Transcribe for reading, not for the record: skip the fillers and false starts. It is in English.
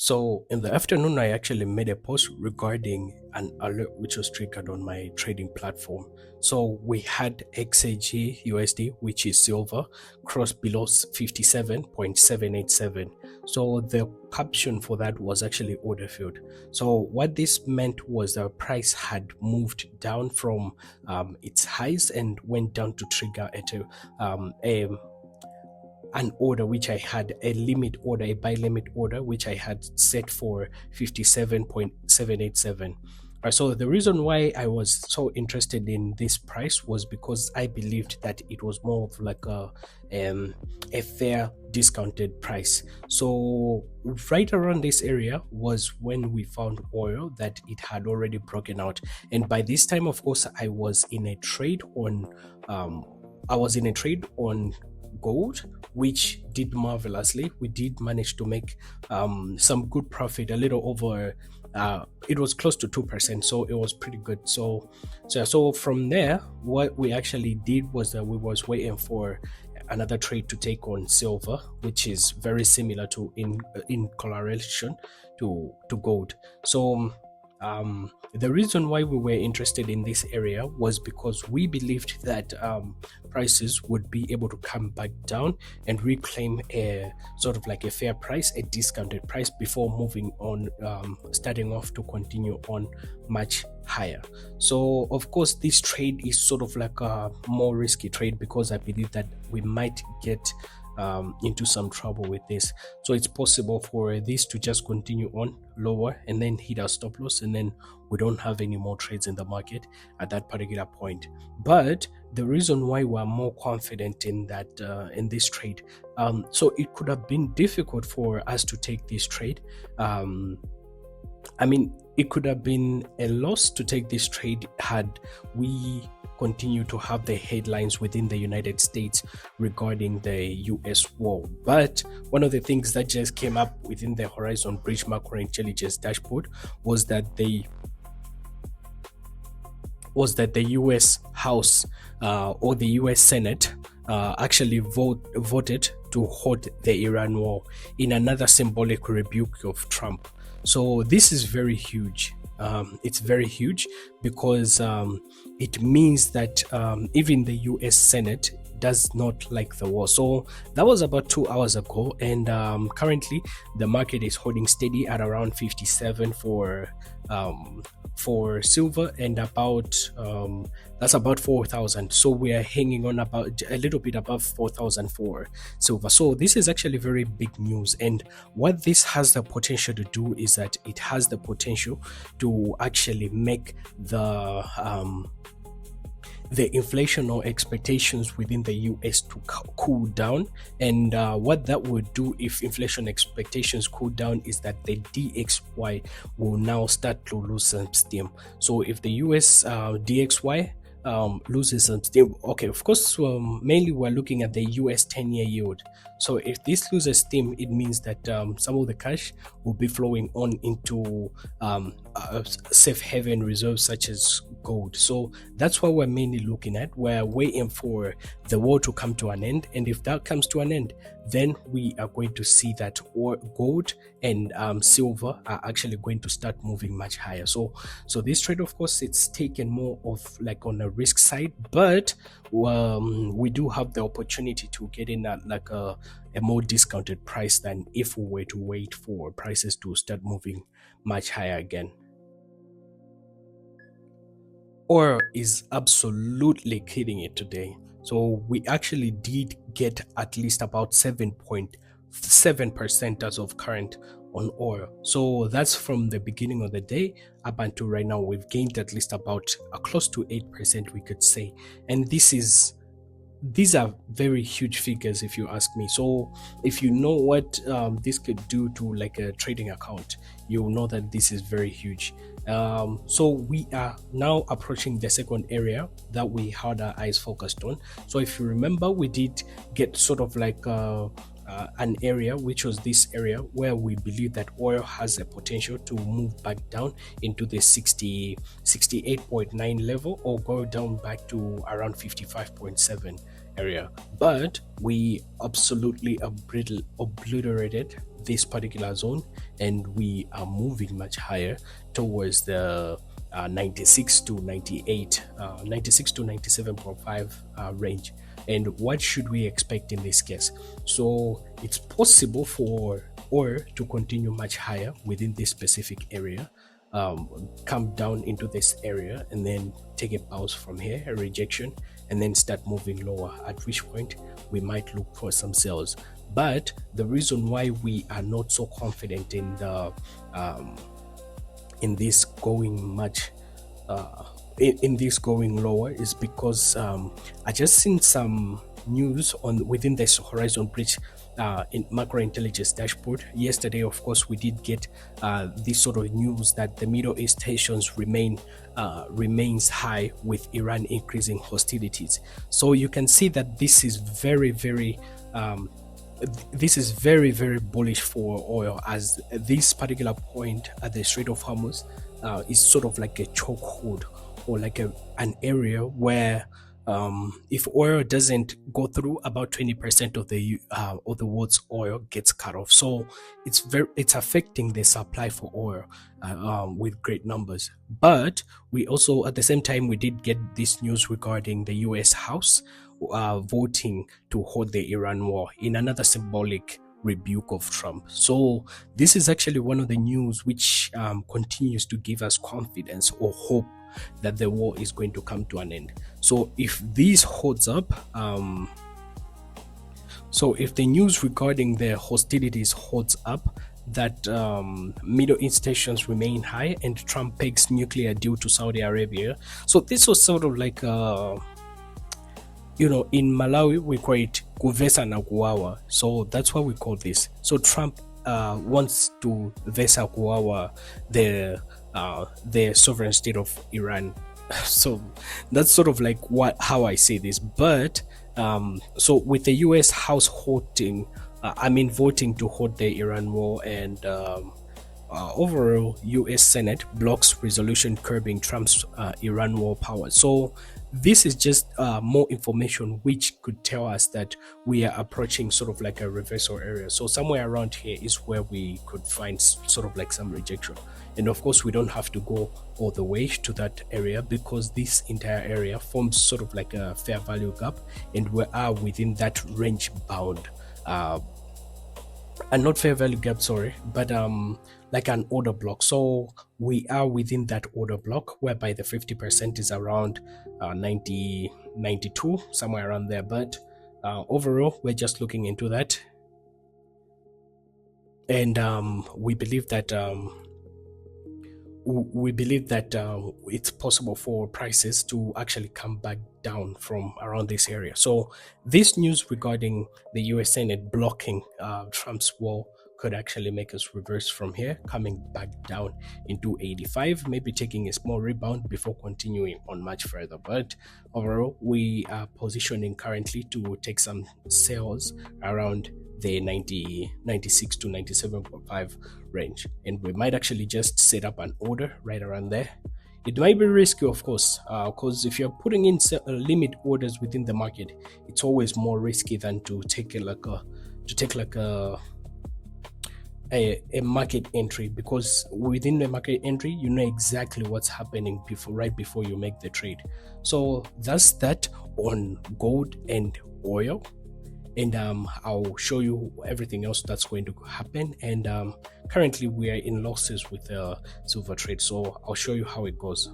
So in the afternoon, I actually made a post regarding an alert which was triggered on my trading platform. So we had XAG USD, which is silver, cross below 57.787. So the caption for that was actually order filled. So what this meant was the price had moved down from its highs and went down to trigger at a an order which I had a limit order, a buy limit order, which I had set for 57.787. Right, so the reason why I was so interested in this price was because I believed that it was more of like a fair discounted price. So right around this area was when we found oil that it had already broken out, and by this time, of course, um, I was in a trade on gold, which did marvelously. We did manage to make some good profit, a little over. It was close to 2%, so it was pretty good. So from there, what we actually did was that we was waiting for another trade to take on silver, which is very similar to in correlation to gold. So the reason why we were interested in this area was because we believed that prices would be able to come back down and reclaim a sort of like a fair price, a discounted price before moving on, starting off to continue on much higher. So of course this trade is sort of like a more risky trade because I believe that we might get into some trouble with this. So it's possible for this to just continue on lower and then hit our stop loss, and then we don't have any more trades in the market at that particular point. But the reason why we're more confident in that in this trade, so it could have been difficult for us to take this trade. I mean, it could have been a loss to take this trade had we continue to have the headlines within the United States regarding the US war. But one of the things that just came up within the Horizon Bridge Macro Intelligence dashboard was that the US House or the US Senate actually voted to halt the Iran war in another symbolic rebuke of Trump. So this is very huge. It's very huge because it means that even the US Senate does not like the war. So that was about 2 hours ago, and currently the market is holding steady at around 57 for silver, and about that's about 4,000. So we are hanging on about a little bit above 4,000 for silver. So this is actually very big news, and what this has the potential to do is that it has the potential to actually make the inflation or expectations within the US to cool down. And what that would do if inflation expectations cool down is that the DXY will now start to lose some steam. So if the US DXY loses some steam, okay, of course, mainly we're looking at the US 10-year yield. So if this loses steam, it means that some of the cash will be flowing on into safe haven reserves such as gold. So that's what we're mainly looking at. We're waiting for the war to come to an end, and if that comes to an end, then we are going to see that gold and silver are actually going to start moving much higher. So this trade, of course, it's taken more of like on a risk side, but we do have the opportunity to get in at like a more discounted price than if we were to wait for prices to start moving much higher again. Oil is absolutely killing it today. So we actually did get at least about 7.7% as of current on oil. So that's from the beginning of the day up until right now. We've gained at least about close to 8%, we could say. And these are very huge figures if you ask me. So if you know what this could do to like a trading account, you'll know that this is very huge. So we are now approaching the second area that we had our eyes focused on. So if you remember, we did get sort of like an area, which was this area where we believe that oil has a potential to move back down into the 68.9 level or go down back to around 55.7. area, but we absolutely obliterated this particular zone, and we are moving much higher towards the 96 to 98, 96 to 97.5 range. And what should we expect in this case? So it's possible for oil to continue much higher within this specific area, come down into this area, and then take a bounce from here, a rejection, and then start moving lower, at which point we might look for some sales. But the reason why we are not so confident in the in this going much in this going lower is because I just seen some news on within this Horizon Bridge in macro intelligence dashboard yesterday. Of course, we did get this sort of news that the Middle East tensions remains high, with Iran increasing hostilities. So you can see that this is very very bullish for oil, as this particular point at the Strait of Hormuz is sort of like a chokehold, or like an area where if oil doesn't go through, about 20% of the world's oil gets cut off. So it's affecting the supply for oil with great numbers. But we also, at the same time, we did get this news regarding the US House voting to hold the Iran war in another symbolic rebuke of Trump. So this is actually one of the news which continues to give us confidence or hope that the war is going to come to an end. So if this holds up, so if the news regarding the hostilities holds up, that Middle East tensions remain high, and Trump pegs nuclear deal to Saudi Arabia. So this was sort of like in Malawi we call it kuvesa na kuwawa, so that's what we call this. So Trump wants to vesa kuwawa the sovereign state of Iran. So that's sort of like how I say this. But so with the US House voting to hold the Iran war, and overall US Senate blocks resolution curbing Trump's Iran war power. So this is just more information which could tell us that we are approaching sort of like a reversal area. So somewhere around here is where we could find sort of like some rejection. And of course, we don't have to go all the way to that area, because this entire area forms sort of like a fair value gap, and we are within that range bound. And not fair value gap, sorry, but like an order block. So we are within that order block, whereby the 50% is around 90, 92, somewhere around there. But overall, we're just looking into that, and we believe that it's possible for prices to actually come back down from around this area. So this news regarding the US Senate blocking Trump's war could actually make us reverse from here, coming back down into 85, maybe taking a small rebound before continuing on much further. But overall, we are positioning currently to take some sales around the 96 to 97.5 range, and we might actually just set up an order right around there. It might be risky, of course, because if you're putting in limit orders within the market, it's always more risky than to take a market entry, because within the market entry you know exactly what's happening right before you make the trade. So that's that on gold and oil, and I'll show you everything else that's going to happen. And currently we are in losses with the silver trade, so I'll show you how it goes.